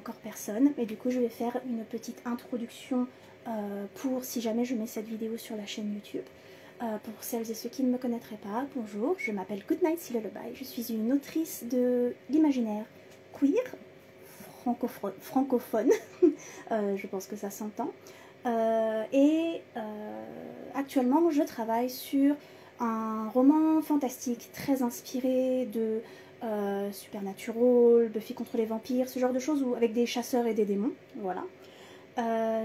encore personne, mais du coup je vais faire une petite introduction pour si jamais je mets cette vidéo sur la chaîne YouTube. Pour celles et ceux qui ne me connaîtraient pas, bonjour, je m'appelle Goodnight Lullaby, je suis une autrice de l'imaginaire queer, francophone, je pense que ça s'entend, actuellement je travaille sur un roman fantastique très inspiré de Supernatural, Buffy contre les vampires, ce genre de choses avec des chasseurs et des démons, voilà.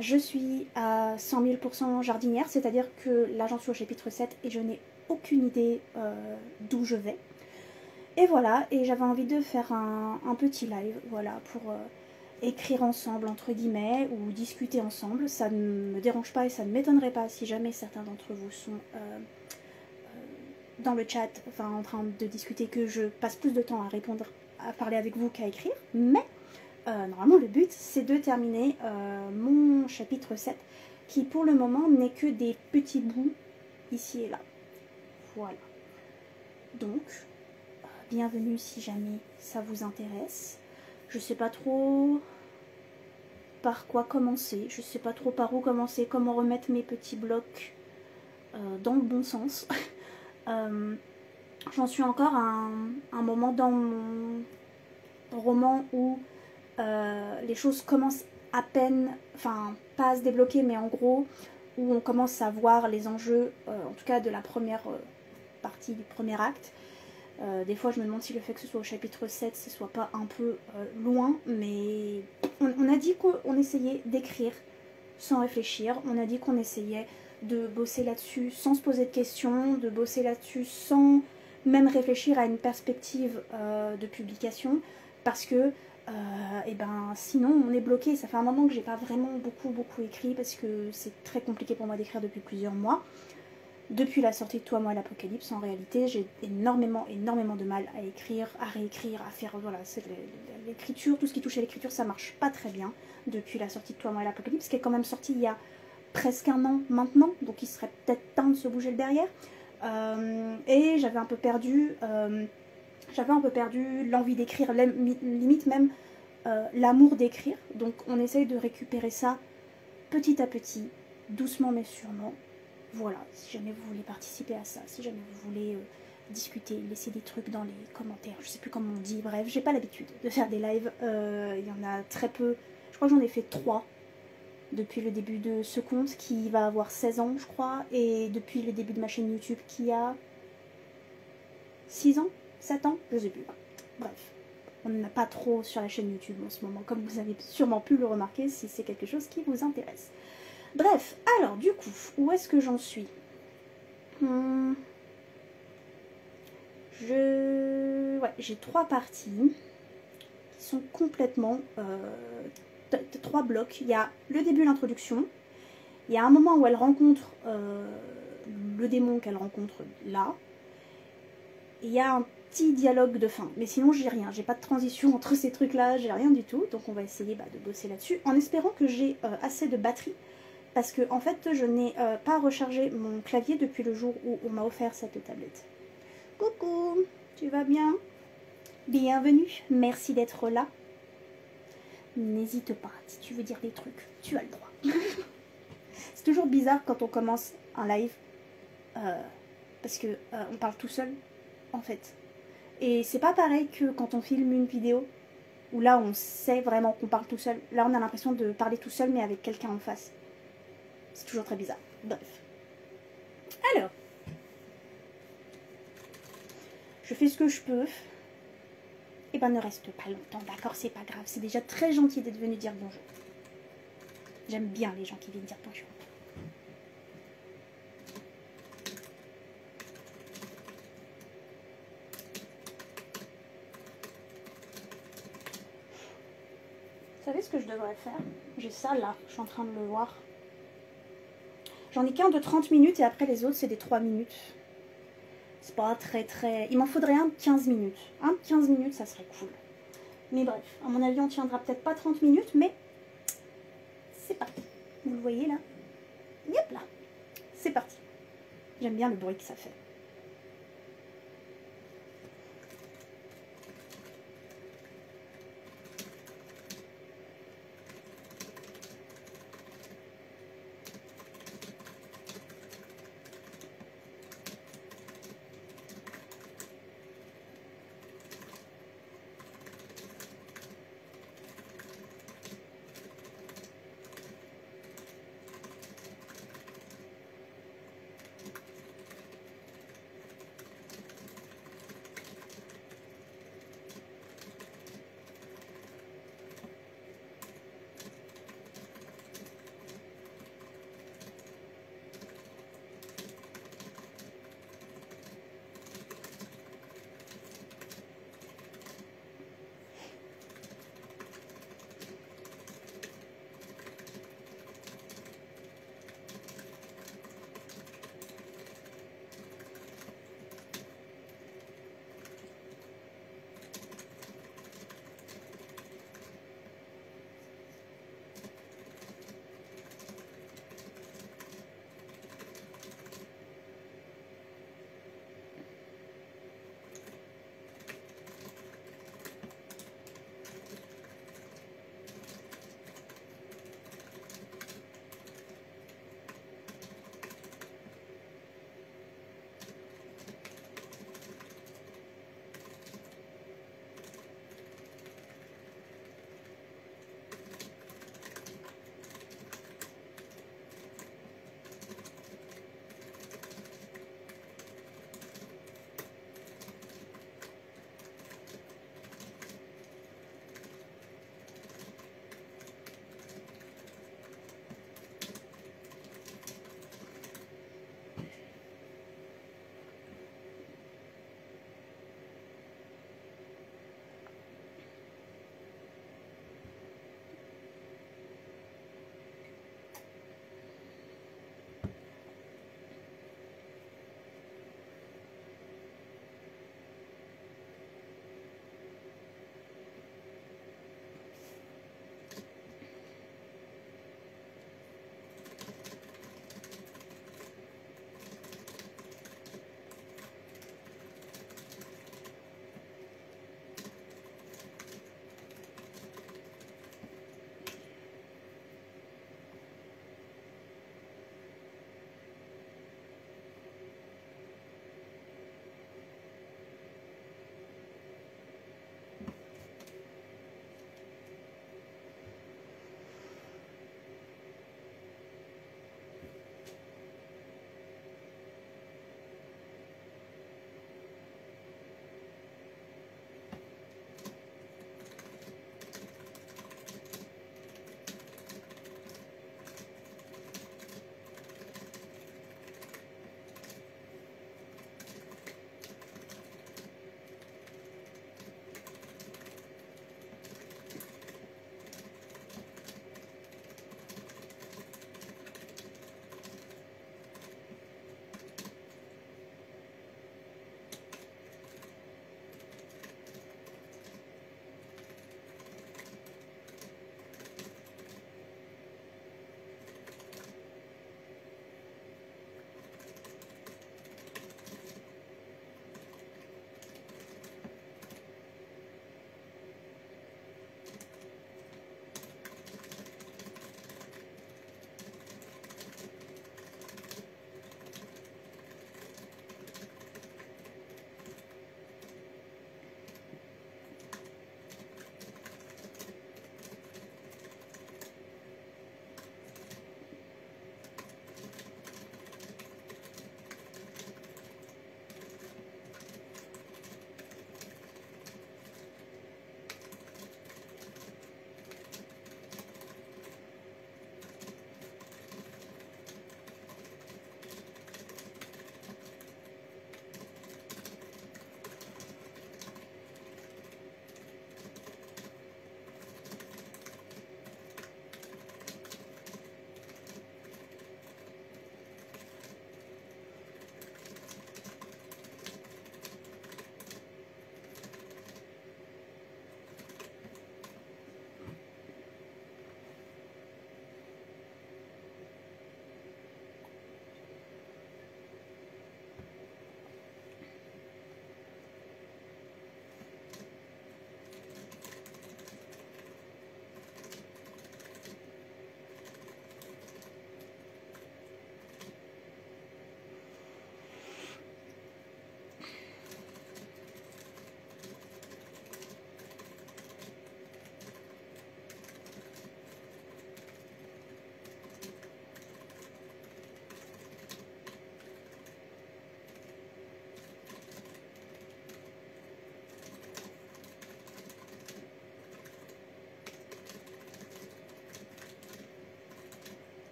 Je suis à 100 000% jardinière, c'est-à-dire que là j'en suis au chapitre 7 et je n'ai aucune idée d'où je vais. Et voilà, et j'avais envie de faire un petit live, voilà, pour écrire ensemble, entre guillemets, ou discuter ensemble. Ça ne me dérange pas et ça ne m'étonnerait pas si jamais certains d'entre vous sont dans le chat, enfin en train de discuter, que je passe plus de temps à répondre, à parler avec vous qu'à écrire. Mais normalement le but c'est de terminer mon chapitre 7 qui pour le moment n'est que des petits bouts ici et là. Voilà. Donc, bienvenue si jamais ça vous intéresse. Je sais pas trop par quoi commencer, je sais pas trop par où commencer, comment remettre mes petits blocs dans le bon sens. J'en suis encore à un moment dans mon roman où les choses commencent à peine, enfin pas à se débloquer, mais en gros où on commence à voir les enjeux, en tout cas de la première partie du premier acte. Des fois je me demande si le fait que ce soit au chapitre 7 ce soit pas un peu loin, mais on a dit qu'on essayait d'écrire sans réfléchir, on a dit qu'on essayait de bosser là-dessus sans se poser de questions, de bosser là-dessus sans même réfléchir à une perspective de publication, parce que et ben sinon on est bloqué. Ça fait un moment que j'ai pas vraiment beaucoup écrit parce que c'est très compliqué pour moi d'écrire depuis plusieurs mois. Depuis la sortie de Toi, moi, l'Apocalypse, en réalité, j'ai énormément de mal à écrire, à réécrire, à faire, voilà, c'est l'écriture, tout ce qui touche à l'écriture, ça marche pas très bien depuis la sortie de Toi, moi, l'Apocalypse, qui est quand même sorti il y a presque un an maintenant, donc il serait peut-être temps de se bouger le derrière. Et j'avais un peu perdu l'envie d'écrire, limite même l'amour d'écrire, donc on essaye de récupérer ça petit à petit, doucement mais sûrement. Voilà, si jamais vous voulez participer à ça, si jamais vous voulez discuter, laisser des trucs dans les commentaires, je sais plus comment on dit, bref, j'ai pas l'habitude de faire des lives, il y en a très peu, je crois que j'en ai fait 3 depuis le début de ce compte qui va avoir 16 ans je crois, et depuis le début de ma chaîne YouTube qui a 6 ans, 7 ans, je sais plus, bref. On n'en a pas trop sur la chaîne YouTube en ce moment, comme vous avez sûrement pu le remarquer si c'est quelque chose qui vous intéresse. Bref, alors du coup, où est-ce que j'en suis? J'ai 3 parties qui sont complètement 3 blocs. Il y a le début, l'introduction. Il y a un moment où elle rencontre le démon qu'elle rencontre là. Et il y a un petit dialogue de fin. Mais sinon, j'ai rien. J'ai pas de transition entre ces trucs-là. J'ai rien du tout. Donc on va essayer de bosser là-dessus en espérant que j'ai assez de batterie. Parce que en fait je n'ai pas rechargé mon clavier depuis le jour où on m'a offert cette tablette. Coucou, tu vas bien? Bienvenue, merci d'être là. N'hésite pas, si tu veux dire des trucs, tu as le droit. C'est toujours bizarre quand on commence un live, parce que on parle tout seul, en fait. Et c'est pas pareil que quand on filme une vidéo, où là on sait vraiment qu'on parle tout seul. Là on a l'impression de parler tout seul, mais avec quelqu'un en face. C'est toujours très bizarre. Bref. Alors. Je fais ce que je peux. Et ben ne reste pas longtemps, d'accord? C'est pas grave. C'est déjà très gentil d'être venu dire bonjour. J'aime bien les gens qui viennent dire bonjour. Vous savez ce que je devrais faire? J'ai ça là, je suis en train de le voir. J'en ai qu'un de 30 minutes et après les autres c'est des 3 minutes. C'est pas très... Il m'en faudrait un de 15 minutes. Un de 15 minutes ça serait cool. Mais bref, à mon avis on tiendra peut-être pas 30 minutes, mais c'est parti. Vous le voyez là? Yep là. C'est parti. J'aime bien le bruit que ça fait.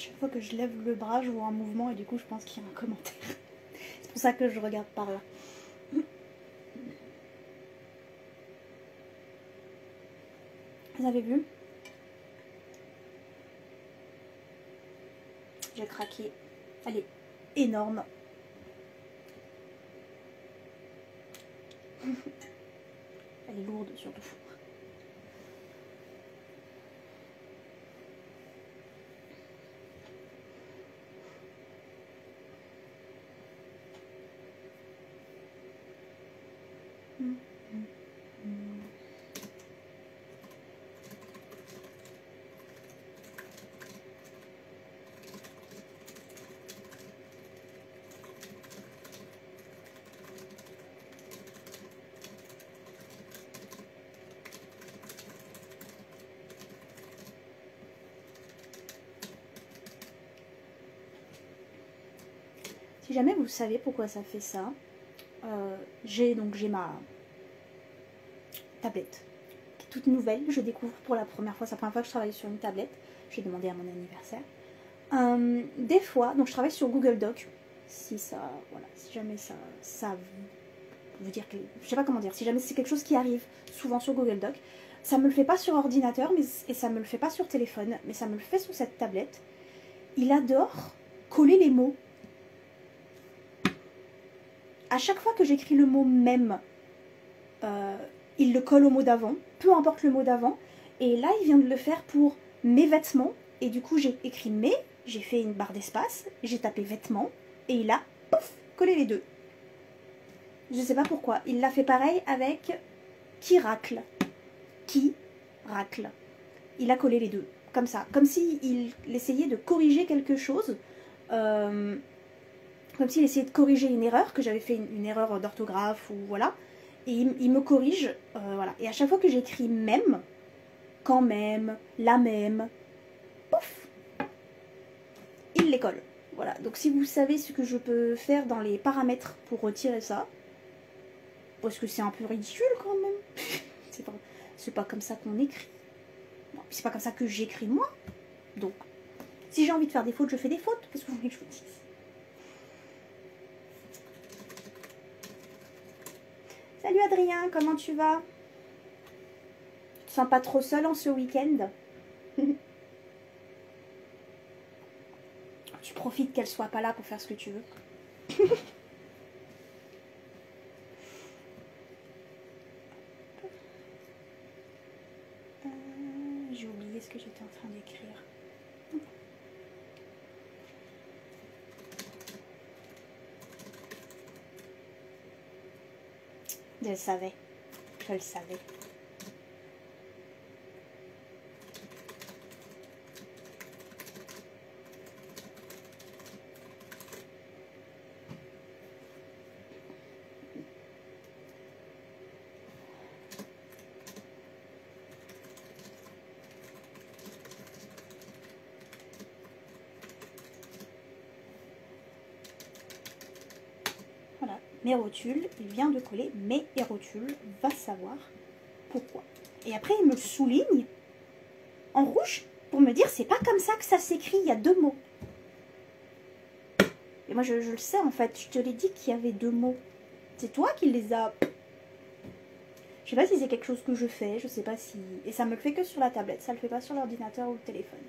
chaque fois que je lève le bras, je vois un mouvement et du coup, je pense qu'il y a un commentaire. C'est pour ça que je regarde par là. Vous avez vu? J'ai craqué. Elle est énorme. Elle est lourde surtout. Si jamais vous savez pourquoi ça fait ça, j'ai ma tablette qui est toute nouvelle. Je découvre pour la première fois, c'est la première fois que je travaille sur une tablette. J'ai demandé à mon anniversaire. Des fois, donc je travaille sur Google Doc. Si ça, voilà, si jamais ça veut dire que, je sais pas comment dire, si jamais c'est quelque chose qui arrive souvent sur Google Doc, ça me le fait pas sur ordinateur, et ça me le fait pas sur téléphone, mais ça me le fait sur cette tablette. Il adore coller les mots. À chaque fois que j'écris le mot même, il le colle au mot d'avant, peu importe le mot d'avant. Et là, il vient de le faire pour mes vêtements. Et du coup, j'ai écrit mes, j'ai fait une barre d'espace, j'ai tapé vêtements, et il a, pouf, collé les deux. Je sais pas pourquoi. Il l'a fait pareil avec qui racle. Qui racle. Il a collé les deux, comme ça. Comme s'il essayait de corriger quelque chose. Comme s'il essayait de corriger une erreur, que j'avais fait une erreur d'orthographe ou voilà. Et il me corrige, voilà. Et à chaque fois que j'écris même, quand même, la même, pouf, il les colle. Voilà. Donc si vous savez ce que je peux faire dans les paramètres pour retirer ça, parce que c'est un peu ridicule quand même. c'est pas comme ça qu'on écrit. Bon, c'est pas comme ça que j'écris moi. Donc, si j'ai envie de faire des fautes, je fais des fautes. Qu'est-ce que vous voulez que je vous dise? Salut Adrien, comment tu vas? Tu te sens pas trop seul en ce week-end? Tu profites qu'elle soit pas là pour faire ce que tu veux. J'ai oublié ce que j'étais en train d'écrire. Je le savais. Je le savais. Voilà, mes rotules, il vient de coller mes rotules, va savoir pourquoi. Et après, il me souligne en rouge pour me dire c'est pas comme ça que ça s'écrit, il y a deux mots. Et moi, je le sais en fait, je te l'ai dit qu'il y avait deux mots. C'est toi qui les as. Je sais pas si c'est quelque chose que je fais, je sais pas si. Et ça me le fait que sur la tablette, ça le fait pas sur l'ordinateur ou le téléphone.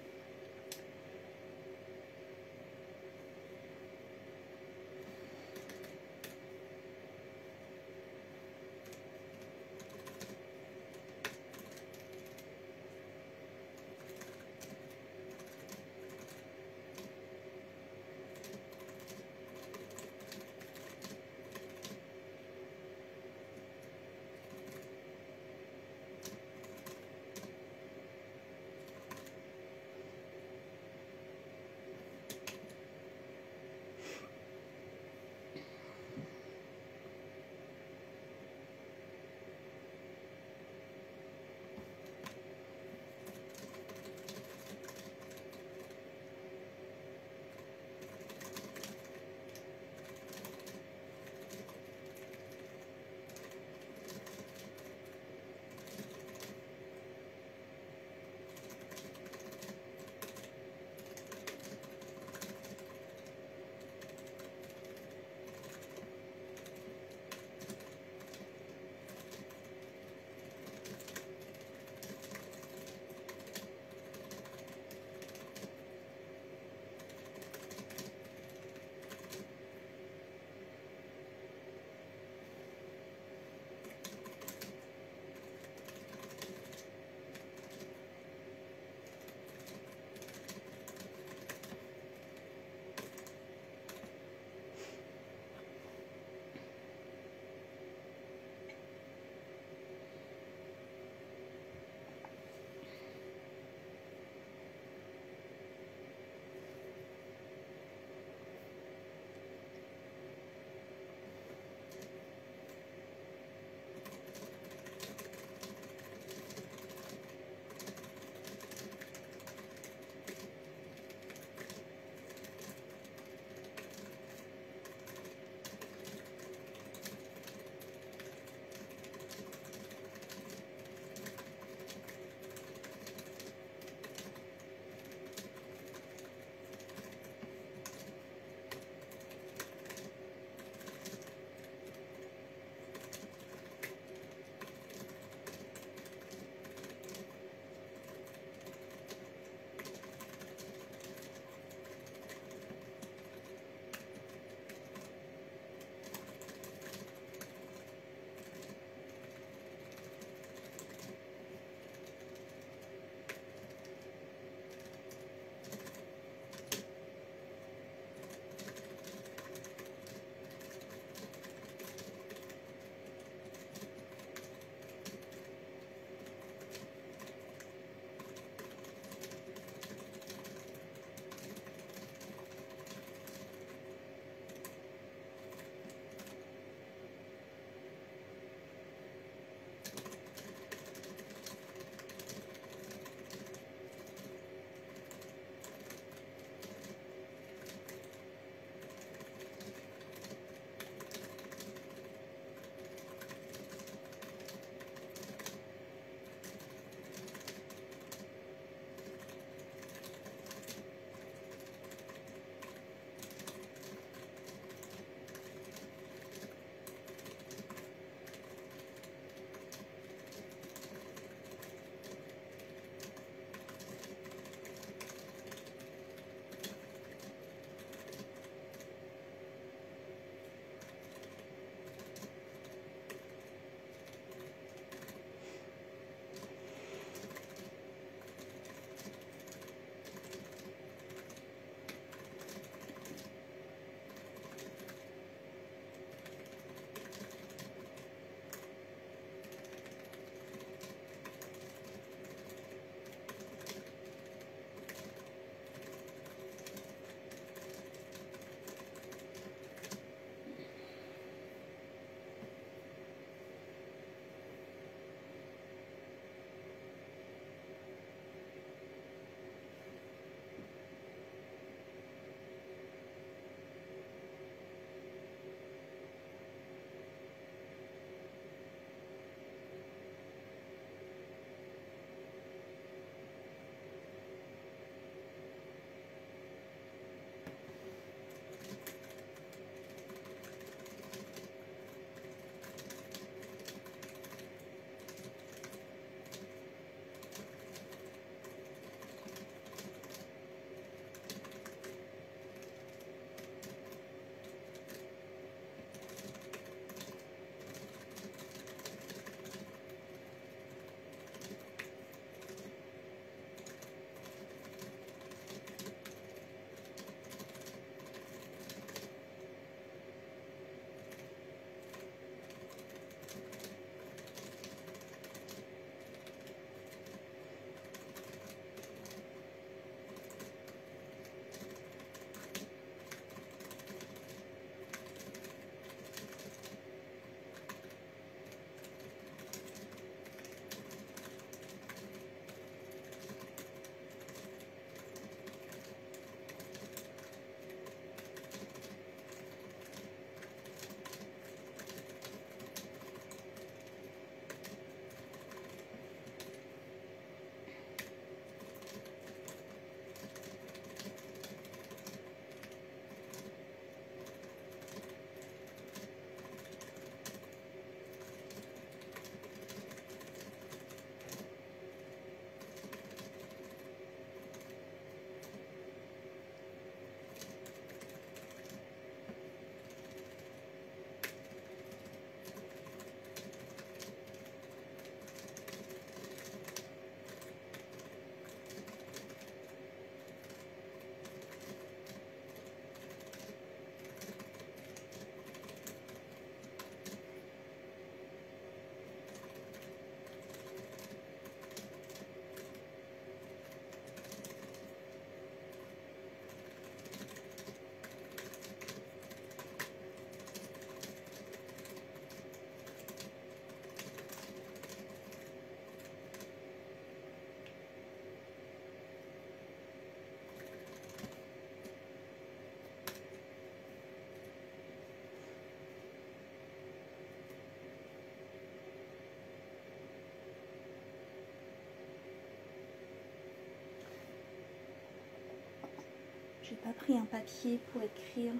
J'ai pas pris un papier pour écrire.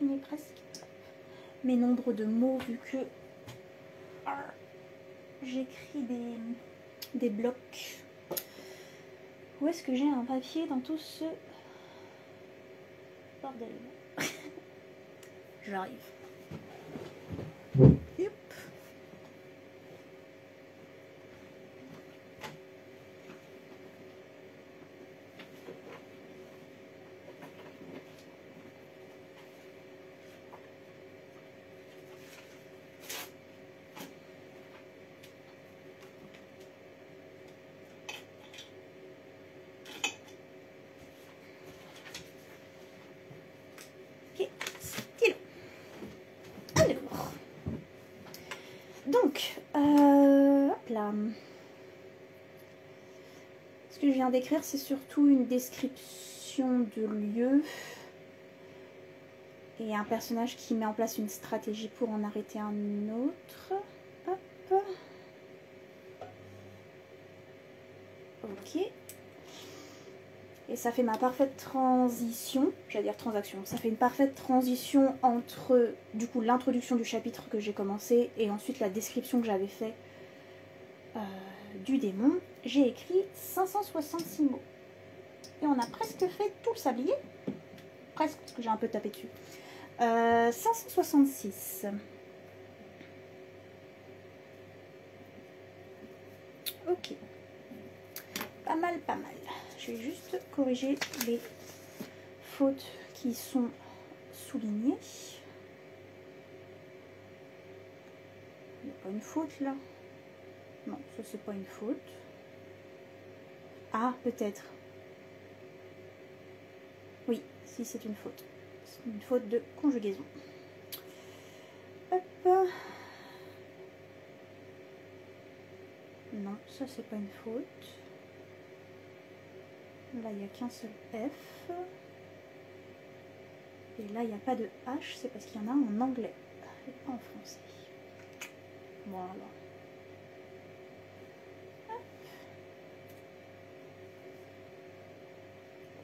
Il est presque mes nombres de mots vu que j'écris des blocs. Où est-ce que j'ai un papier dans tout ce bordel? J'arrive. Yep. Donc, hop là. Ce que je viens d'écrire, c'est surtout une description de lieu et un personnage qui met en place une stratégie pour en arrêter un autre. Hop. Ok. Et ça fait ma parfaite transition, j'allais dire transaction, ça fait une parfaite transition entre du coup l'introduction du chapitre que j'ai commencé et ensuite la description que j'avais fait du démon. J'ai écrit 566 mots. Et on a presque fait tout le sablier. Presque, parce que j'ai un peu tapé dessus. 566. Ok. Pas mal, pas mal. Je vais juste corriger les fautes qui sont soulignées. Il n'y a pas une faute là? Non, ça c'est pas une faute. Ah, peut-être. Oui, si c'est une faute. C'est une faute de conjugaison. Hop. Non, ça c'est pas une faute. Là, il n'y a qu'un seul F. Et là, il n'y a pas de H, c'est parce qu'il y en a un en anglais et pas en français. Voilà. Hop.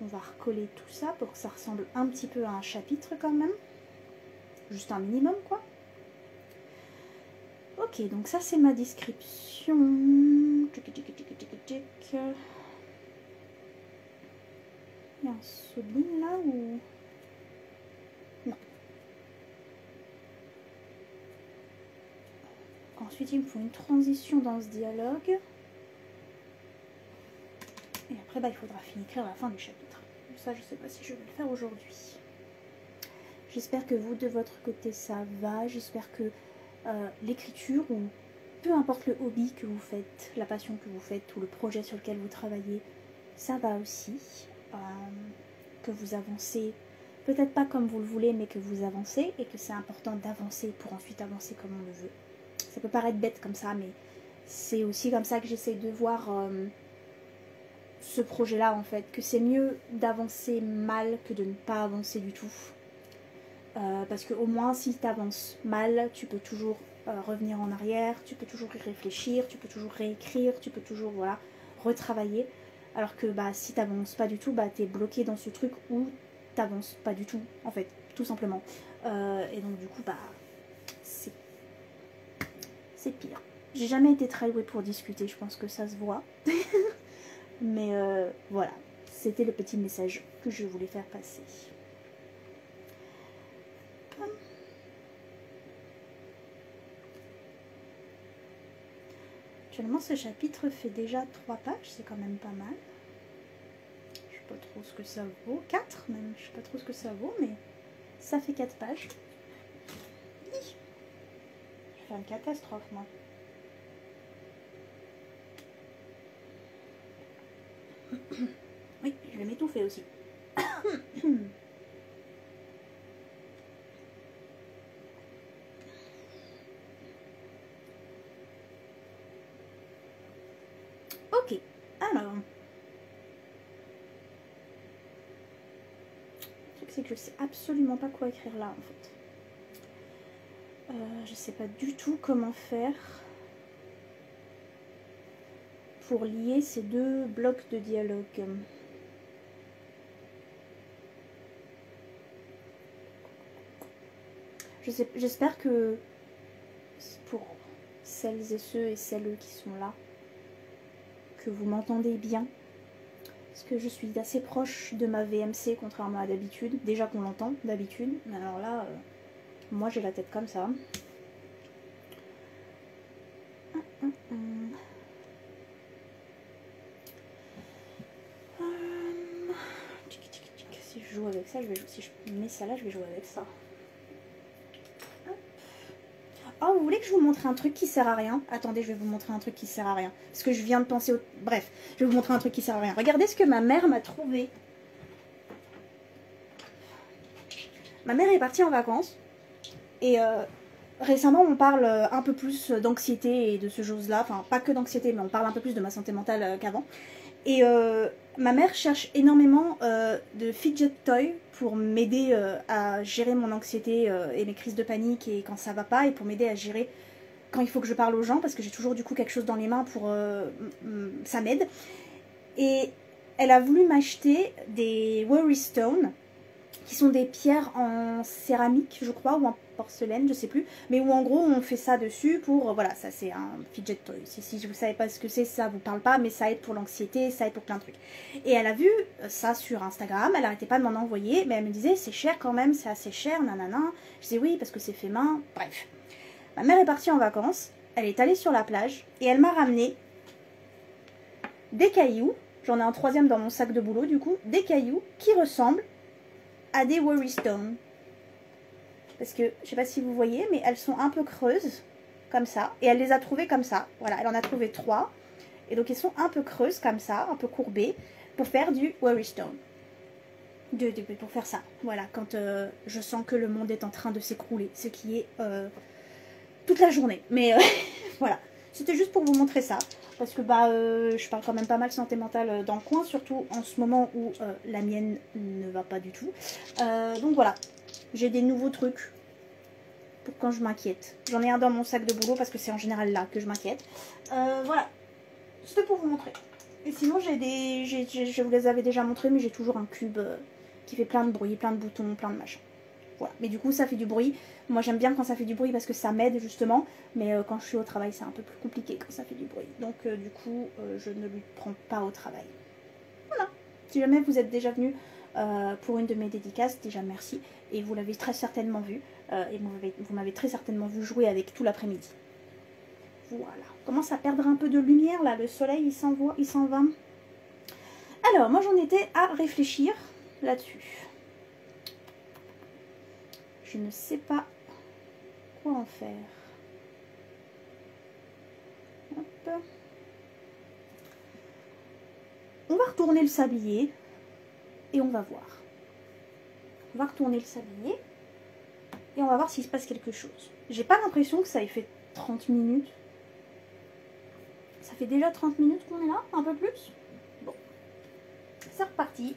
On va recoller tout ça pour que ça ressemble un petit peu à un chapitre quand même. Juste un minimum, quoi. Ok, donc ça, c'est ma description. Il y a un souligne là ou... Non. Ensuite, il me faut une transition dans ce dialogue. Et après, bah, il faudra finir écrire la fin du chapitre. Ça, je ne sais pas si je vais le faire aujourd'hui. J'espère que vous, de votre côté, ça va. J'espère que l'écriture ou peu importe le hobby que vous faites, la passion que vous faites ou le projet sur lequel vous travaillez, ça va aussi. Que vous avancez, peut-être pas comme vous le voulez, mais que vous avancez et que c'est important d'avancer pour ensuite avancer comme on le veut. Ça peut paraître bête comme ça, mais c'est aussi comme ça que j'essaie de voir ce projet-là en fait, que c'est mieux d'avancer mal que de ne pas avancer du tout. Parce qu'au moins si tu avances mal, tu peux toujours revenir en arrière, tu peux toujours y réfléchir, tu peux toujours réécrire, tu peux toujours voilà, retravailler. Alors que bah, si tu n'avances pas du tout, bah, tu es bloqué dans ce truc où tu n'avances pas du tout, en fait, tout simplement. Et donc du coup, bah, c'est pire. J'ai jamais été très douée pour discuter, je pense que ça se voit. Mais voilà, c'était le petit message que je voulais faire passer. Actuellement, ce chapitre fait déjà 3 pages, c'est quand même pas mal. Je sais pas trop ce que ça vaut. 4 même, je sais pas trop ce que ça vaut, mais ça fait 4 pages. Je vais faire une catastrophe, moi. Oui, je vais m'étouffer aussi. Ok, alors. Le truc, c'est que je sais absolument pas quoi écrire là, en fait. Je sais pas du tout comment faire pour lier ces deux blocs de dialogue. J'espère que pour celles et ceux et celles qui sont là, que vous m'entendez bien. Parce que je suis assez proche de ma VMC contrairement à d'habitude. Déjà qu'on l'entend d'habitude. Mais alors là, moi j'ai la tête comme ça. Si je joue avec ça, si je mets ça là, je vais jouer avec ça. Oh, vous voulez que je vous montre un truc qui sert à rien? Attendez, je vais vous montrer un truc qui sert à rien. Parce que je viens de penser au... Bref, je vais vous montrer un truc qui sert à rien. Regardez ce que ma mère m'a trouvé. Ma mère est partie en vacances. Et récemment, on parle un peu plus d'anxiété et de ce chose-là. Enfin, pas que d'anxiété, mais on parle un peu plus de ma santé mentale qu'avant. Et ma mère cherche énormément de fidget toy pour m'aider à gérer mon anxiété et mes crises de panique et quand ça va pas, et pour m'aider à gérer quand il faut que je parle aux gens, parce que j'ai toujours du coup quelque chose dans les mains pour... ça m'aide. Et elle a voulu m'acheter des Worry Stone, qui sont des pierres en céramique, je crois, ou en porcelaine, je sais plus, mais où en gros on fait ça dessus pour, voilà, ça c'est un fidget toy. Si vous savez pas ce que c'est, ça vous parle pas, mais ça aide pour l'anxiété, ça aide pour plein de trucs. Et elle a vu ça sur Instagram, elle arrêtait pas de m'en envoyer, mais elle me disait c'est cher quand même, c'est assez cher, nanana. Je disais oui parce que c'est fait main, bref. Ma mère est partie en vacances, elle est allée sur la plage et elle m'a ramené des cailloux, j'en ai un troisième dans mon sac de boulot du coup, des cailloux qui ressemblent à des Worry Stone. Parce que, je sais pas si vous voyez, mais elles sont un peu creuses, comme ça. Et elle les a trouvées comme ça. Voilà, elle en a trouvé 3. Et donc, elles sont un peu creuses, comme ça, un peu courbées, pour faire du Worry Stone. Pour faire ça. Voilà, quand je sens que le monde est en train de s'écrouler. Ce qui est toute la journée. Mais voilà, c'était juste pour vous montrer ça. Parce que je parle quand même pas mal santé mentale dans le coin, surtout en ce moment où la mienne ne va pas du tout. Donc voilà, j'ai des nouveaux trucs pour quand je m'inquiète. J'en ai un dans mon sac de boulot parce que c'est en général là que je m'inquiète. Voilà, c'était pour vous montrer. Et sinon je vous les avais déjà montrés, mais j'ai toujours un cube qui fait plein de bruit, plein de boutons, plein de machins. Voilà. Mais du coup ça fait du bruit. Moi j'aime bien quand ça fait du bruit parce que ça m'aide justement. Mais quand je suis au travail c'est un peu plus compliqué quand ça fait du bruit. Donc du coup je ne lui prends pas au travail. Voilà. Si jamais vous êtes déjà venu pour une de mes dédicaces, déjà merci. Et vous l'avez très certainement vu. Et vous m'avez très certainement vu jouer avec tout l'après-midi. Voilà. On commence à perdre un peu de lumière là. Le soleil il s'en va. Alors moi j'en étais à réfléchir là-dessus. Je ne sais pas quoi en faire. Hop. On va retourner le sablier et on va voir. On va retourner le sablier et on va voir s'il se passe quelque chose. J'ai pas l'impression que ça ait fait 30 minutes. Ça fait déjà 30 minutes qu'on est là, un peu plus. Bon, c'est reparti.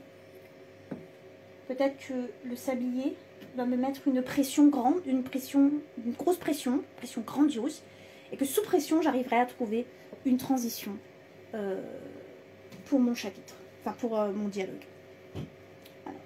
Peut-être que le sablier va me mettre une pression grande, une grosse pression grandiose, et que sous pression, j'arriverai à trouver une transition pour mon chapitre, enfin pour mon dialogue. Alors.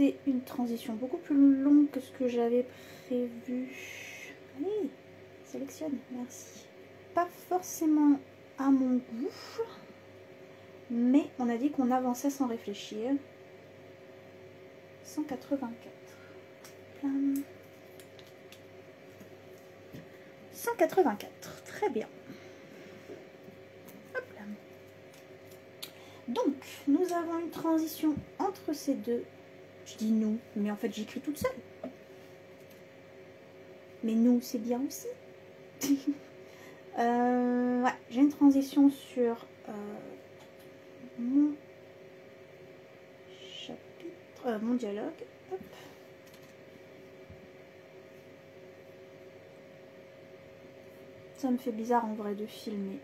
c'est une transition beaucoup plus longue que ce que j'avais prévu. Allez, sélectionne, merci. Pas forcément à mon goût, mais on a dit qu'on avançait sans réfléchir. 184. 184, très bien. Hop là. Donc, nous avons une transition entre ces deux. Je dis nous, mais en fait j'écris toute seule. Mais nous, c'est bien aussi. Ouais, j'ai une transition sur mon chapitre, mon dialogue. Hop. Ça me fait bizarre en vrai de filmer.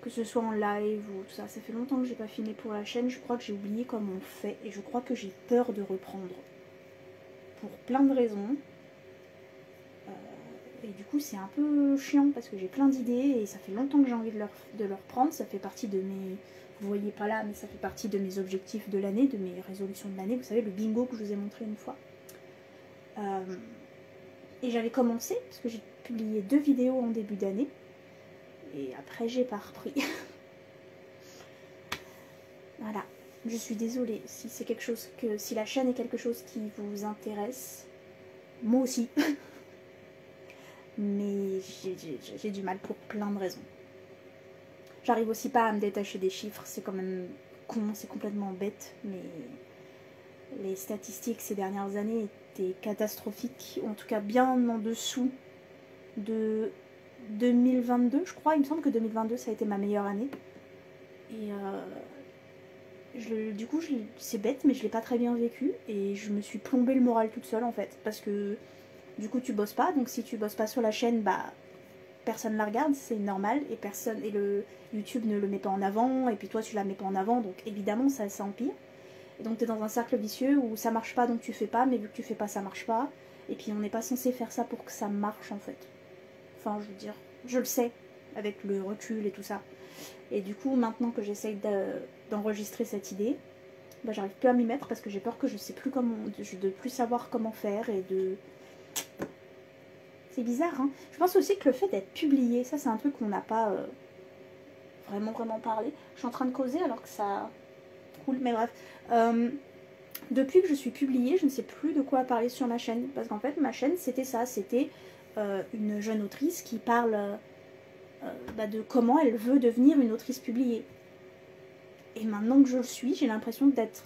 Que ce soit en live ou tout ça. Ça fait longtemps que j'ai pas filmé pour la chaîne. Je crois que j'ai oublié comment on fait. Et je crois que j'ai peur de reprendre. Pour plein de raisons. Et du coup c'est un peu chiant parce que j'ai plein d'idées. Et ça fait longtemps que j'ai envie de leur prendre. Ça fait partie de mes... Vous voyez pas là, mais ça fait partie de mes objectifs de l'année. De mes résolutions de l'année. Vous savez, le bingo que je vous ai montré une fois. Et j'avais commencé parce que j'ai publié 2 vidéos en début d'année. Et après j'ai pas repris. Voilà. Je suis désolée si c'est quelque chose que... Si la chaîne est quelque chose qui vous intéresse. Moi aussi. Mais j'ai du mal pour plein de raisons. J'arrive aussi pas à me détacher des chiffres. C'est quand même con, c'est complètement bête. Mais les statistiques ces dernières années étaient catastrophiques. Ou en tout cas bien en dessous de 2022, je crois. Il me semble que 2022, ça a été ma meilleure année. Et du coup, c'est bête, mais je l'ai pas très bien vécu. Et je me suis plombé le moral toute seule, en fait. Parce que, du coup, tu bosses pas. Donc, si tu bosses pas sur la chaîne, bah, personne la regarde. C'est normal. Et le YouTube ne le met pas en avant. Et puis, toi, tu la mets pas en avant. Donc, évidemment, ça empire. Et donc, tu es dans un cercle vicieux où ça marche pas, donc tu fais pas. Mais vu que tu fais pas, ça marche pas. Et puis, on n'est pas censé faire ça pour que ça marche, en fait. Enfin, je veux dire, je le sais, avec le recul et tout ça. Et du coup, maintenant que j'essaye d'enregistrer cette idée, bah, j'arrive plus à m'y mettre parce que j'ai peur que je sais plus comment, de plus savoir comment faire et de... C'est bizarre, hein. Je pense aussi que le fait d'être publié, ça c'est un truc qu'on n'a pas vraiment parlé. Je suis en train de causer alors que ça roule, mais bref. Depuis que je suis publiée, je ne sais plus de quoi parler sur ma chaîne. Parce qu'en fait, ma chaîne, c'était ça, c'était... une jeune autrice qui parle de comment elle veut devenir une autrice publiée. Et maintenant que je le suis, j'ai l'impression d'être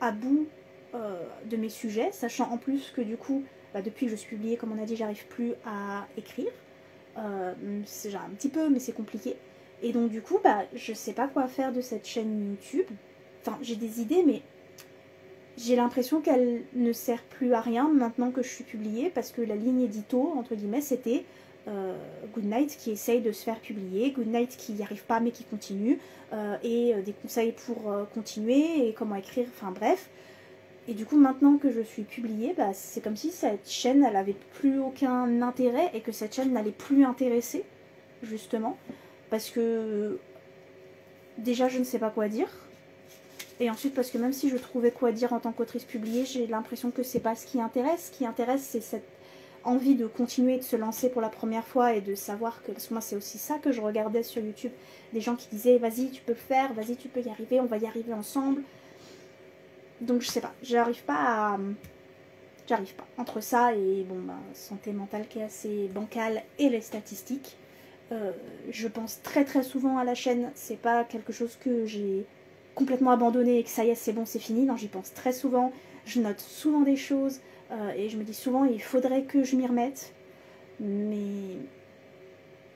à bout de mes sujets, sachant en plus que du coup, depuis que je suis publiée, comme on a dit, j'arrive plus à écrire. C'est un petit peu, mais c'est compliqué. Et donc du coup, je sais pas quoi faire de cette chaîne YouTube. Enfin, j'ai des idées, mais j'ai l'impression qu'elle ne sert plus à rien maintenant que je suis publiée, parce que la ligne édito, entre guillemets, c'était Goodnight qui essaye de se faire publier, Goodnight qui n'y arrive pas mais qui continue, et des conseils pour continuer, et comment écrire, enfin bref. Et du coup, maintenant que je suis publiée, c'est comme si cette chaîne, elle avait plus aucun intérêt, et que cette chaîne n'allait plus intéresser, justement, parce que déjà, je ne sais pas quoi dire. Et ensuite, parce que même si je trouvais quoi dire en tant qu'autrice publiée, j'ai l'impression que c'est pas ce qui intéresse. Ce qui intéresse, c'est cette envie de continuer de se lancer pour la première fois et de savoir que... Parce que moi, c'est aussi ça que je regardais sur YouTube. Des gens qui disaient, vas-y, tu peux le faire, vas-y, tu peux y arriver, on va y arriver ensemble. Donc, je sais pas, j'arrive pas. Entre ça et, santé mentale qui est assez bancale et les statistiques. Je pense très souvent à la chaîne. C'est pas quelque chose que j'ai complètement abandonné et que ça y est, c'est bon, c'est fini. Non, j'y pense très souvent. Je note souvent des choses et je me dis souvent, il faudrait que je m'y remette. Mais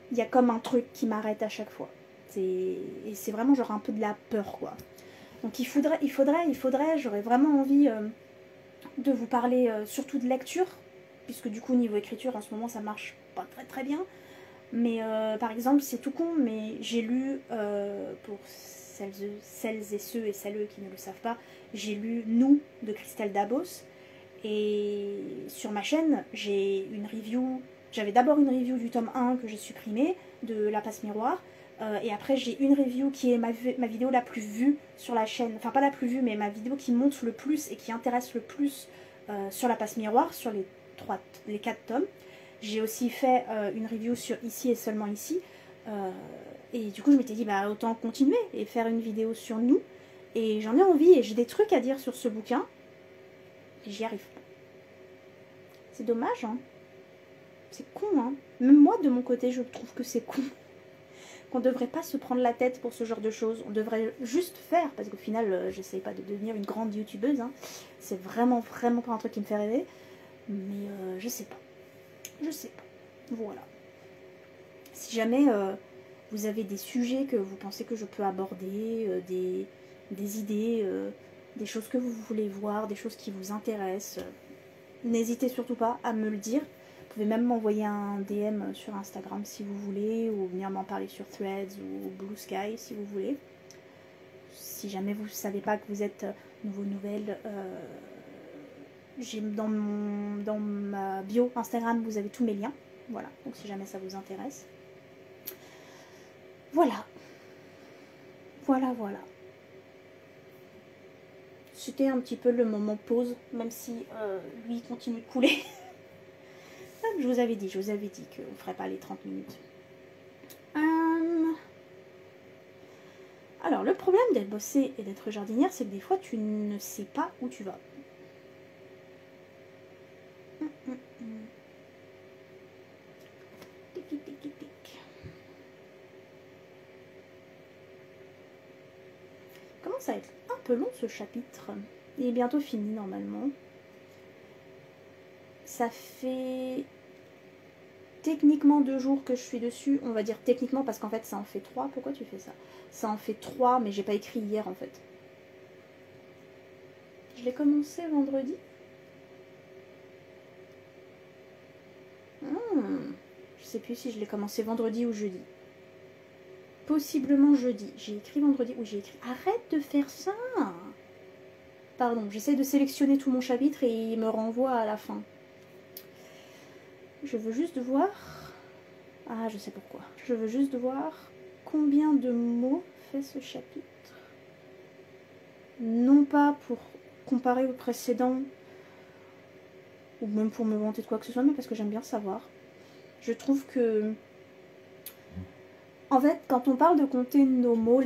il y a comme un truc qui m'arrête à chaque fois. Et c'est vraiment genre un peu de la peur, quoi. Donc il faudrait, j'aurais vraiment envie de vous parler surtout de lecture, puisque du coup, niveau écriture, en ce moment, ça marche pas très bien. Mais par exemple, c'est tout con, mais j'ai lu, pour celles et ceux et celles qui ne le savent pas, j'ai lu Nous de Christelle Dabos. Et sur ma chaîne, j'ai une review. J'avais d'abord une review du tome 1 que j'ai supprimé, de La Passe Miroir. Et après j'ai une review qui est ma vidéo la plus vue sur la chaîne. Enfin pas la plus vue mais ma vidéo qui monte le plus et qui intéresse le plus sur la passe miroir, sur les 4 tomes. J'ai aussi fait une review sur Ici et seulement ici. Et du coup je m'étais dit bah autant continuer et faire une vidéo sur nous. Et j'en ai envie et j'ai des trucs à dire sur ce bouquin. Et j'y arrive pas. C'est dommage hein. C'est con hein. Même moi de mon côté je trouve que c'est con. Qu'on devrait pas se prendre la tête pour ce genre de choses. On devrait juste faire. Parce qu'au final j'essaye pas de devenir une grande youtubeuse hein. C'est vraiment pas un truc qui me fait rêver. Mais je sais pas. Je sais pas. Voilà. Si jamais vous avez des sujets que vous pensez que je peux aborder, des idées, des choses que vous voulez voir, des choses qui vous intéressent, n'hésitez surtout pas à me le dire. Vous pouvez même m'envoyer un DM sur Instagram si vous voulez, ou venir m'en parler sur Threads ou Blue Sky si vous voulez. Si jamais vous ne savez pas que vous êtes nouveau nouvelle, j'ai dans ma bio Instagram, vous avez tous mes liens. Voilà, donc si jamais ça vous intéresse. Voilà. Voilà. C'était un petit peu le moment pause, même si lui continue de couler. Je vous avais dit qu'on ne ferait pas les 30 minutes. Alors, le problème d'être bossée et d'être jardinière, c'est que des fois, tu ne sais pas où tu vas. Commence à être un peu long ce chapitre. Il est bientôt fini normalement. Ça fait techniquement 2 jours que je suis dessus. On va dire techniquement parce qu'en fait ça en fait 3. Pourquoi tu fais ça? Ça en fait 3 mais j'ai pas écrit hier en fait. Je l'ai commencé vendredi. Je sais plus si je l'ai commencé vendredi ou jeudi. Possiblement jeudi. J'ai écrit vendredi ou j'ai écrit... Arrête de faire ça! Pardon, j'essaie de sélectionner tout mon chapitre et il me renvoie à la fin. Je veux juste voir... Ah, je sais pourquoi. Je veux juste voir combien de mots fait ce chapitre. Non pas pour comparer au précédent, ou même pour me vanter de quoi que ce soit, mais parce que j'aime bien savoir. Je trouve que... En fait, quand on parle de compter nos mots,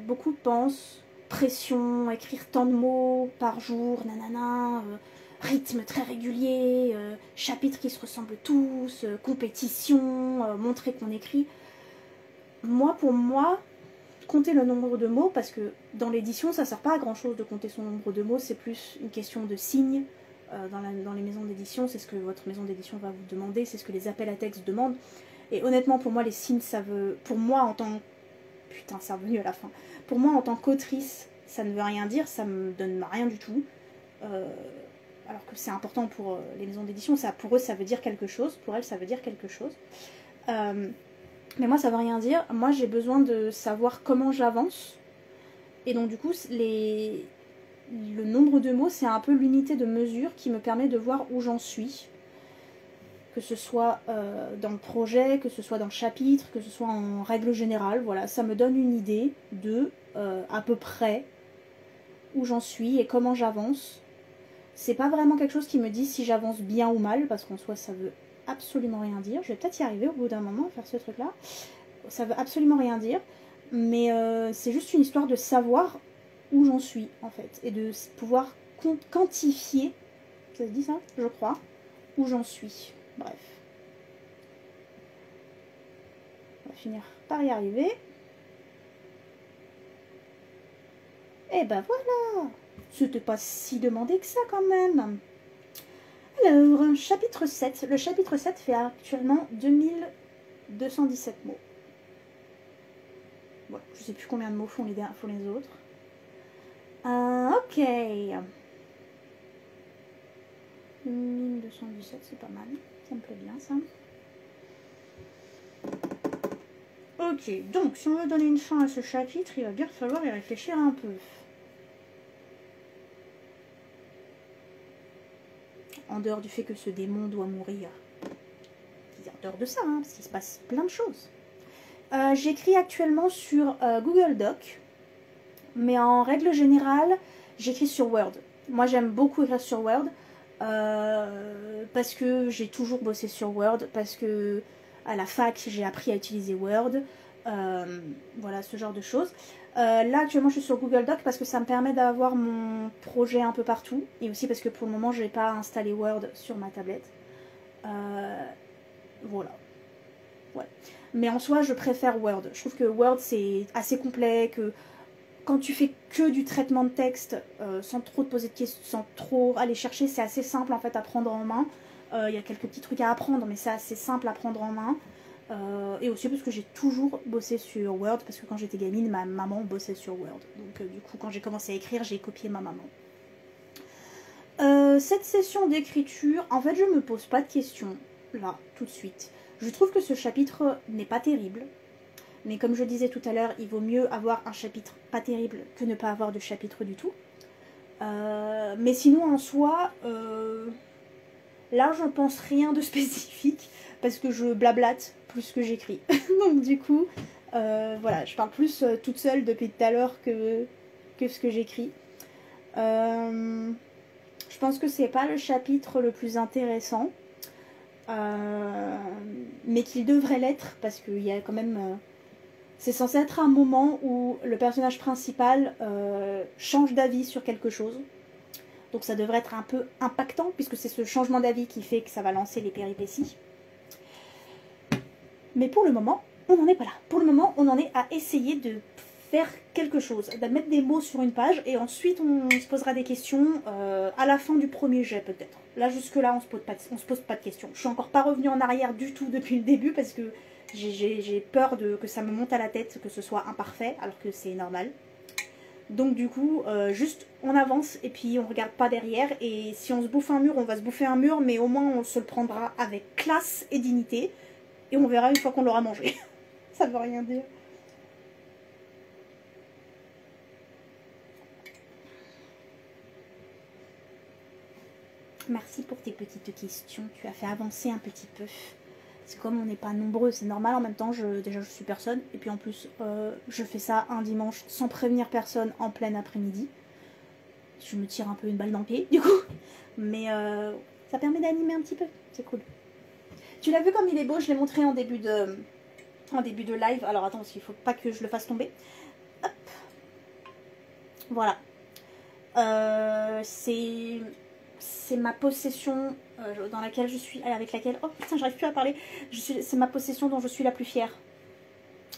beaucoup pensent pression, écrire tant de mots par jour, nanana, rythme très régulier, chapitres qui se ressemblent tous, compétition, montrer qu'on écrit. Pour moi, compter le nombre de mots, parce que dans l'édition, ça sert pas à grand chose de compter son nombre de mots, c'est plus une question de signes. Dans les maisons d'édition, c'est ce que votre maison d'édition va vous demander, c'est ce que les appels à texte demandent. Et honnêtement, pour moi, les signes, ça veut... Pour moi, en tant... Putain, c'est revenu à la fin. Pour moi, en tant qu'autrice, ça ne veut rien dire, ça me donne rien du tout. Alors que c'est important pour les maisons d'édition, pour eux, ça veut dire quelque chose. Pour elles, ça veut dire quelque chose. Mais moi, ça veut rien dire. Moi, j'ai besoin de savoir comment j'avance. Et donc, du coup, le nombre de mots, c'est un peu l'unité de mesure qui me permet de voir où j'en suis. Que ce soit dans le projet, que ce soit dans le chapitre, que ce soit en règle générale. Voilà, ça me donne une idée de à peu près où j'en suis et comment j'avance. C'est pas vraiment quelque chose qui me dit si j'avance bien ou mal, parce qu'en soi ça veut absolument rien dire. Je vais peut-être y arriver au bout d'un moment à faire ce truc là. Ça veut absolument rien dire, mais c'est juste une histoire de savoir où j'en suis en fait, et de pouvoir quantifier, ça se dit ça, je crois, où j'en suis. Bref. On va finir par y arriver. Et ben voilà. C'était pas si demandé que ça quand même. Alors, chapitre 7. Le chapitre 7 fait actuellement 2217 mots. Voilà, je sais plus combien de mots font les autres. Ok. 1217, c'est pas mal. Ça me plaît bien, ça. Ok, donc, si on veut donner une fin à ce chapitre, il va bien falloir y réfléchir un peu. En dehors du fait que ce démon doit mourir. En dehors de ça, hein, parce qu'il se passe plein de choses. J'écris actuellement sur Google Doc, mais en règle générale, j'écris sur Word. Moi, j'aime beaucoup écrire sur Word parce que j'ai toujours bossé sur Word, parce que à la fac, j'ai appris à utiliser Word. Voilà, ce genre de choses. Là, actuellement, je suis sur Google Doc parce que ça me permet d'avoir mon projet un peu partout. Et aussi parce que pour le moment, je n'ai pas installé Word sur ma tablette. Voilà. Ouais. Mais en soi, je préfère Word. Je trouve que Word, c'est assez complet, que quand tu fais que du traitement de texte, sans trop te poser de questions, sans trop aller chercher, c'est assez simple en fait à prendre en main. Il y a quelques petits trucs à apprendre, mais c'est assez simple à prendre en main. Et aussi parce que j'ai toujours bossé sur Word, parce que quand j'étais gamine, ma maman bossait sur Word. Donc du coup, quand j'ai commencé à écrire, j'ai copié ma maman. Cette session d'écriture, en fait, je me pose pas de questions, là, tout de suite. Je trouve que ce chapitre n'est pas terrible. Mais comme je disais tout à l'heure, il vaut mieux avoir un chapitre pas terrible que ne pas avoir de chapitre du tout. Mais sinon, en soi, là, je ne pense rien de spécifique parce que je blablate plus que j'écris. Donc du coup, voilà, je parle plus toute seule depuis tout à l'heure que ce que j'écris. Je pense que c'est pas le chapitre le plus intéressant, mais qu'il devrait l'être parce qu'il y a quand même... c'est censé être un moment où le personnage principal change d'avis sur quelque chose. Donc ça devrait être un peu impactant, puisque c'est ce changement d'avis qui fait que ça va lancer les péripéties. Mais pour le moment, on n'en est pas là. Pour le moment, on en est à essayer de faire quelque chose, de mettre des mots sur une page, et ensuite on se posera des questions à la fin du premier jet peut-être. Là, jusque-là, on se pose pas de questions. Je suis encore pas revenue en arrière du tout depuis le début, parce que j'ai peur que ça me monte à la tête, que ce soit imparfait, alors que c'est normal. Donc du coup, juste on avance et puis on regarde pas derrière. Et si on se bouffe un mur, on va se bouffer un mur, mais au moins on se le prendra avec classe et dignité. Et on verra une fois qu'on l'aura mangé. Ça veut rien dire. Merci pour tes petites questions. Tu as fait avancer un petit peu. C'est comme on n'est pas nombreux, c'est normal. En même temps, déjà je suis personne. Et puis en plus, je fais ça un dimanche sans prévenir personne en plein après-midi. Je me tire un peu une balle dans le pied, du coup. Mais ça permet d'animer un petit peu. C'est cool. Tu l'as vu comme il est beau, je l'ai montré en début de live. Alors attends, parce qu'il faut pas que je le fasse tomber. Hop. Voilà. C'est ma possession dans laquelle je suis, avec laquelle... Oh putain, j'arrive plus à parler. C'est ma possession dont je suis la plus fière.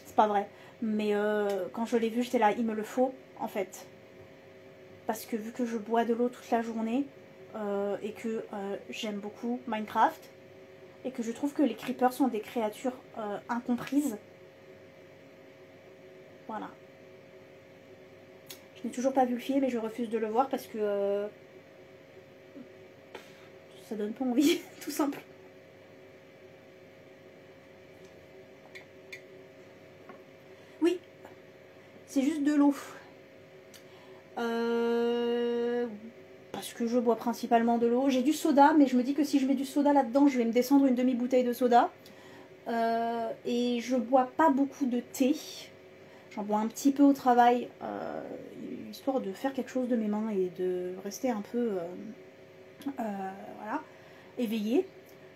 C'est pas vrai. Mais quand je l'ai vu, j'étais là, il me le faut, en fait. Parce que vu que je bois de l'eau toute la journée, et que j'aime beaucoup Minecraft, et que je trouve que les creepers sont des créatures incomprises. Voilà. Je n'ai toujours pas vu le film, mais je refuse de le voir parce que ça donne pas envie, tout simple. Oui, c'est juste de l'eau. Parce que je bois principalement de l'eau. J'ai du soda, mais je me dis que si je mets du soda là-dedans, je vais me descendre une demi-bouteille de soda. Et je bois pas beaucoup de thé. J'en bois un petit peu au travail, histoire de faire quelque chose de mes mains et de rester un peu voilà, éveillée.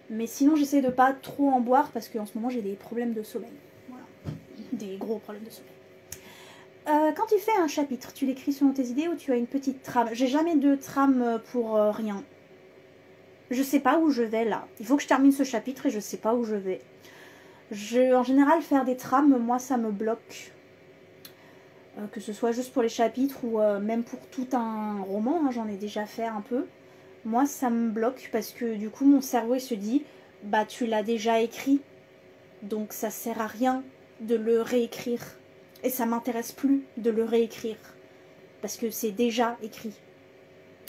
Mais sinon, j'essaie de pas trop en boire parce qu'en ce moment, j'ai des problèmes de sommeil. Voilà. Des gros problèmes de sommeil. Quand tu fais un chapitre, tu l'écris selon tes idées ou tu as une petite trame? J'ai jamais de trame pour rien. Je sais pas où je vais là. Il faut que je termine ce chapitre et je sais pas où je vais. En général, faire des trames, moi, ça me bloque. Que ce soit juste pour les chapitres ou même pour tout un roman, hein, j'en ai déjà fait un peu. Moi, ça me bloque parce que du coup, mon cerveau il se dit, bah tu l'as déjà écrit, donc ça sert à rien de le réécrire. Et ça m'intéresse plus de le réécrire parce que c'est déjà écrit.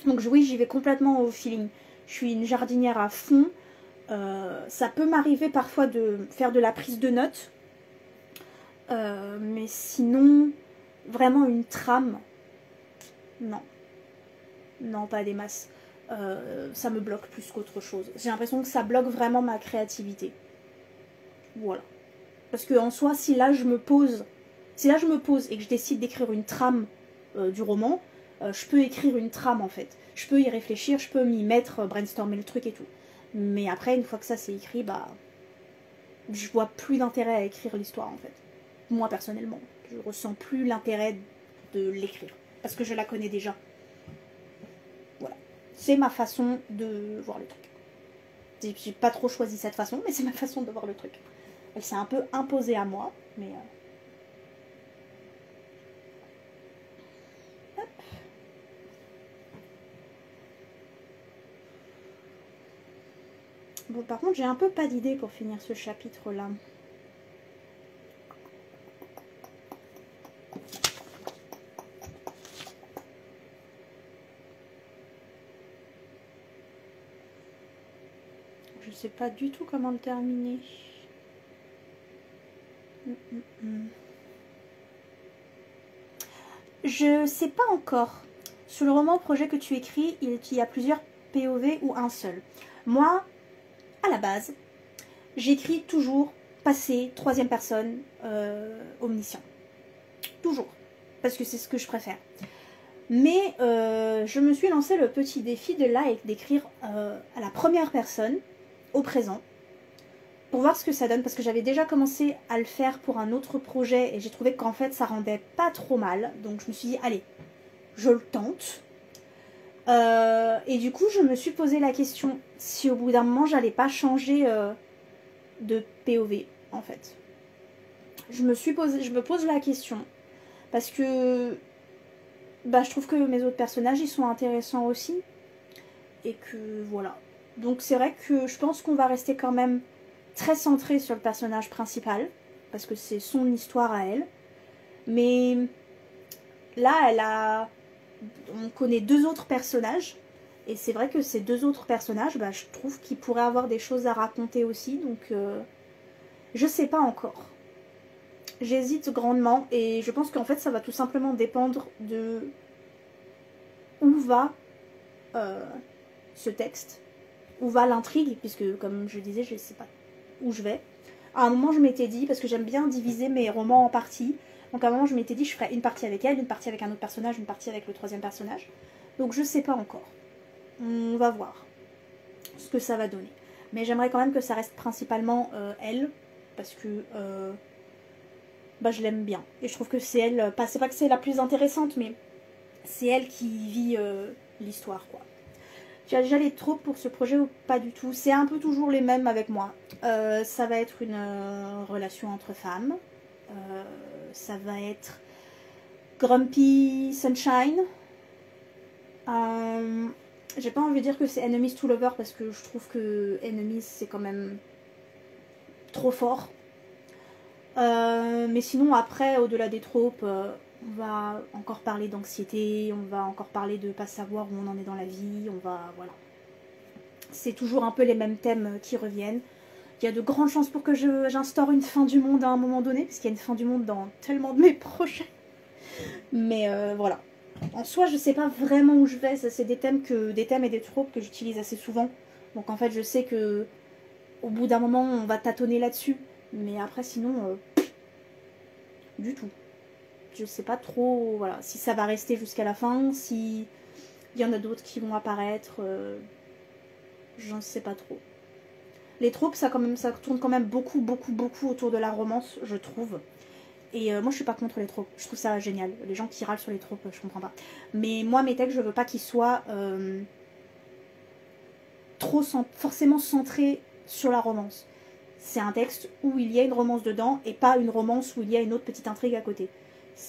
Donc oui, j'y vais complètement au feeling. Je suis une jardinière à fond. Ça peut m'arriver parfois de faire de la prise de notes. Mais sinon, vraiment une trame, non. Non, pas des masses. Ça me bloque plus qu'autre chose. J'ai l'impression que ça bloque vraiment ma créativité. Voilà. Parce que en soi, si là je me pose et que je décide d'écrire une trame du roman, je peux écrire une trame en fait. Je peux y réfléchir, je peux m'y mettre, brainstormer le truc et tout. Mais après, une fois que ça c'est écrit, bah je vois plus d'intérêt à écrire l'histoire en fait. Moi personnellement, je ressens plus l'intérêt de l'écrire. Parce que je la connais déjà. Voilà. C'est ma façon de voir le truc. J'ai pas trop choisi cette façon, mais c'est ma façon de voir le truc. Elle s'est un peu imposée à moi, mais... Hop. Bon, par contre, j'ai un peu pas d'idée pour finir ce chapitre-là. Je sais pas du tout comment le terminer. Je sais pas encore. Sur le roman projet que tu écris, il y a plusieurs POV ou un seul. Moi, à la base, j'écris toujours passé, troisième personne, omniscient. Toujours. Parce que c'est ce que je préfère. Mais je me suis lancé le petit défi de là et d'écrire à la première personne, au présent, pour voir ce que ça donne, parce que j'avais déjà commencé à le faire pour un autre projet et j'ai trouvé qu'en fait ça rendait pas trop mal. Donc je me suis dit, allez, je le tente. Et du coup, je me suis posé la question si au bout d'un moment j'allais pas changer de POV en fait. Je me pose la question parce que bah, je trouve que mes autres personnages ils sont intéressants aussi et que voilà. Donc c'est vrai que je pense qu'on va rester quand même très centré sur le personnage principal parce que c'est son histoire à elle. Mais là, on connaît deux autres personnages et c'est vrai que ces deux autres personnages, bah, je trouve qu'ils pourraient avoir des choses à raconter aussi. Donc je sais pas encore. J'hésite grandement et je pense qu'en fait ça va tout simplement dépendre de où va ce texte, où va l'intrigue, puisque comme je disais, je ne sais pas où je vais. À un moment je m'étais dit, parce que j'aime bien diviser mes romans en parties, donc à un moment je m'étais dit je ferais une partie avec elle, une partie avec un autre personnage, une partie avec le troisième personnage. Donc je sais pas encore. On va voir ce que ça va donner. Mais j'aimerais quand même que ça reste principalement elle, parce que bah, je l'aime bien. Et je trouve que c'est elle, c'est pas que c'est la plus intéressante, mais c'est elle qui vit l'histoire, quoi. Tu as déjà les tropes pour ce projet ou pas du tout? C'est un peu toujours les mêmes avec moi. Ça va être une relation entre femmes. Ça va être Grumpy Sunshine. J'ai pas envie de dire que c'est Enemies to Lover parce que je trouve que Enemies c'est quand même trop fort. Mais sinon après, au-delà des tropes, on va encore parler d'anxiété, on va encore parler de pas savoir où on en est dans la vie, voilà. C'est toujours un peu les mêmes thèmes qui reviennent. Il y a de grandes chances pour que j'instaure une fin du monde à un moment donné, parce qu'il y a une fin du monde dans tellement de mes projets. Mais voilà. En soi, je sais pas vraiment où je vais, ça c'est des thèmes et des tropes que j'utilise assez souvent. Donc en fait, je sais que au bout d'un moment, on va tâtonner là-dessus. Mais après, sinon, du tout. Je sais pas trop, voilà, si ça va rester jusqu'à la fin, si il y en a d'autres qui vont apparaître, j'en sais pas trop. Les tropes, ça tourne quand même beaucoup autour de la romance, je trouve. Et moi, je suis pas contre les tropes. Je trouve ça génial. Les gens qui râlent sur les tropes, je comprends pas. Mais moi, mes textes, je veux pas qu'ils soient forcément centrés sur la romance. C'est un texte où il y a une romance dedans et pas une romance où il y a une autre petite intrigue à côté.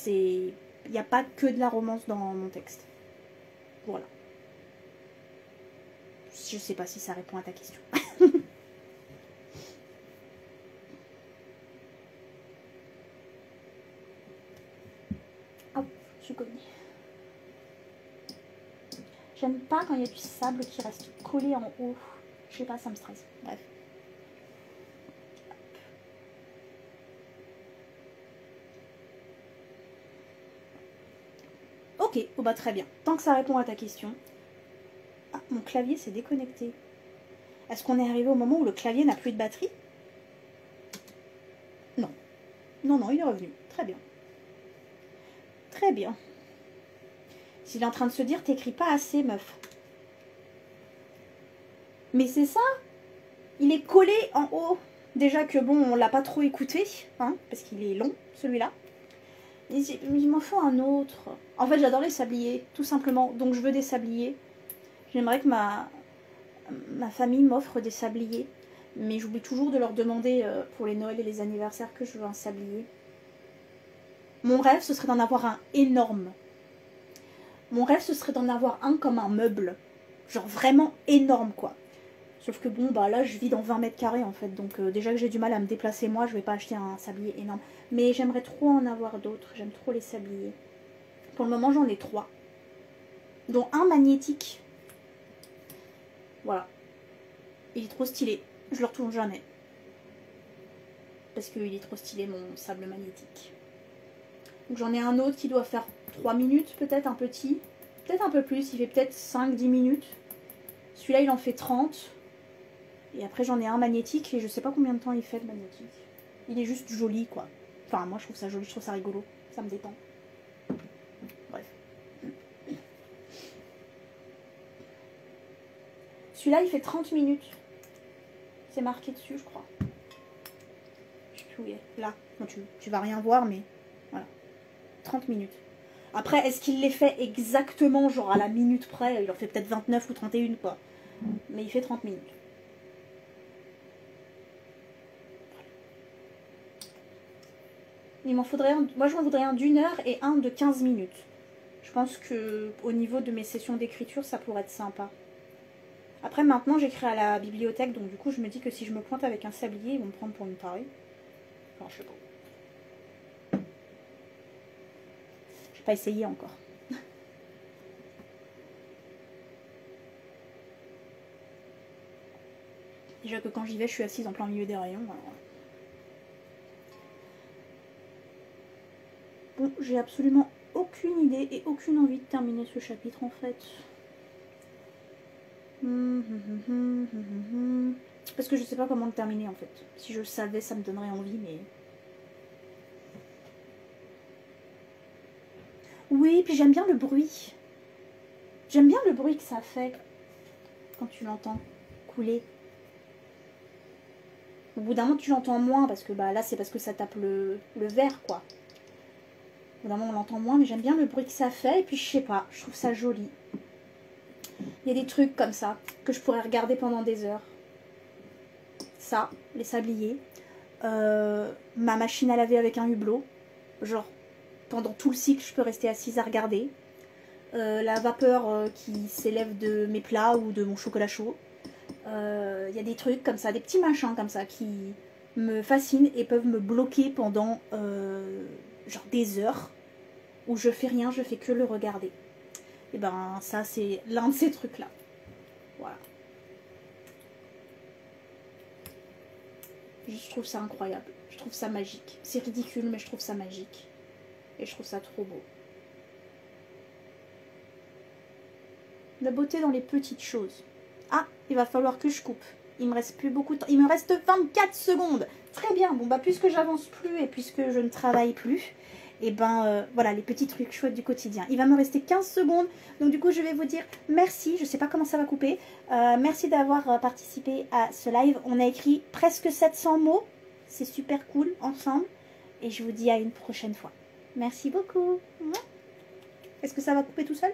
Il n'y a pas que de la romance dans mon texte. Voilà. Je sais pas si ça répond à ta question. Hop, je connais. J'aime pas quand il y a du sable qui reste collé en haut. Je sais pas, ça me stresse. Bref. Ok, oh bah très bien. Tant que ça répond à ta question. Ah, mon clavier s'est déconnecté. Est-ce qu'on est arrivé au moment où le clavier n'a plus de batterie? Non. Non, non, il est revenu. Très bien. Très bien. S'il est en train de se dire, t'écris pas assez, meuf. Mais c'est ça. Il est collé en haut. Déjà que bon, on l'a pas trop écouté, hein, parce qu'il est long, celui-là. Il m'en faut un autre. En fait, j'adore les sabliers, tout simplement. Donc je veux des sabliers. J'aimerais que ma famille m'offre des sabliers. Mais j'oublie toujours de leur demander pour les Noëls et les anniversaires que je veux un sablier. Mon rêve, ce serait d'en avoir un énorme. Mon rêve, ce serait d'en avoir un comme un meuble. Genre vraiment énorme, quoi. Sauf que bon, bah là, je vis dans 20 mètres carrés, en fait. Donc déjà que j'ai du mal à me déplacer, moi, je vais pas acheter un sablier énorme. Mais j'aimerais trop en avoir d'autres. J'aime trop les sabliers. Pour le moment, j'en ai 3. Dont un magnétique. Voilà. Il est trop stylé. Je le retourne jamais. Parce qu'il est trop stylé, mon sable magnétique. Donc j'en ai un autre qui doit faire 3 minutes, peut-être, un petit. Peut-être un peu plus, il fait peut-être 5-10 minutes. Celui-là, il en fait 30. Et après, j'en ai un magnétique et je sais pas combien de temps il fait le magnétique. Il est juste joli, quoi. Enfin, moi, je trouve ça joli, je trouve ça rigolo. Ça me détend. Bref. Celui-là, il fait 30 minutes. C'est marqué dessus, je crois. Je sais plus où il est. Là. Bon, tu vas rien voir, mais voilà. 30 minutes. Après, est-ce qu'il les fait exactement, genre à la minute près? Il en fait peut-être 29 ou 31, quoi. Mais il fait 30 minutes. Il m'en faudrait un, moi j'en voudrais un d'1 heure et un de 15 minutes. Je pense que au niveau de mes sessions d'écriture, ça pourrait être sympa. Après maintenant j'écris à la bibliothèque, donc du coup je me dis que si je me pointe avec un sablier, ils vont me prendre pour une tarée. Enfin je sais pas. J'ai pas essayé encore. Déjà que quand j'y vais, je suis assise en plein milieu des rayons. Alors... Bon, j'ai absolument aucune idée et aucune envie de terminer ce chapitre en fait. Parce que je sais pas comment le terminer en fait. Si je le savais, ça me donnerait envie, mais... Oui, puis j'aime bien le bruit. J'aime bien le bruit que ça fait quand tu l'entends couler. Au bout d'un moment, tu l'entends moins parce que bah là, c'est parce que ça tape le verre, quoi. Au bout d'un moment, on l'entend moins, mais j'aime bien le bruit que ça fait. Et puis, je sais pas, je trouve ça joli. Il y a des trucs comme ça que je pourrais regarder pendant des heures. Ça, les sabliers. Ma machine à laver avec un hublot. Genre, pendant tout le cycle, je peux rester assise à regarder. La vapeur qui s'élève de mes plats ou de mon chocolat chaud. Il y a des trucs comme ça, des petits machins comme ça qui me fascinent et peuvent me bloquer pendant genre des heures où je fais rien, je fais que le regarder. Et ben ça c'est l'un de ces trucs là. Voilà. Je trouve ça incroyable, je trouve ça magique. C'est ridicule mais je trouve ça magique. Et je trouve ça trop beau. La beauté dans les petites choses. Ah, il va falloir que je coupe. Il me reste plus beaucoup de temps. Il me reste 24 secondes. Très bien. Bon, bah, puisque j'avance plus et puisque je ne travaille plus, et ben voilà, les petits trucs chouettes du quotidien. Il va me rester 15 secondes. Donc, du coup, je vais vous dire merci. Je ne sais pas comment ça va couper. Merci d'avoir participé à ce live. On a écrit presque 700 mots. C'est super cool ensemble. Et je vous dis à une prochaine fois. Merci beaucoup. Est-ce que ça va couper tout seul ?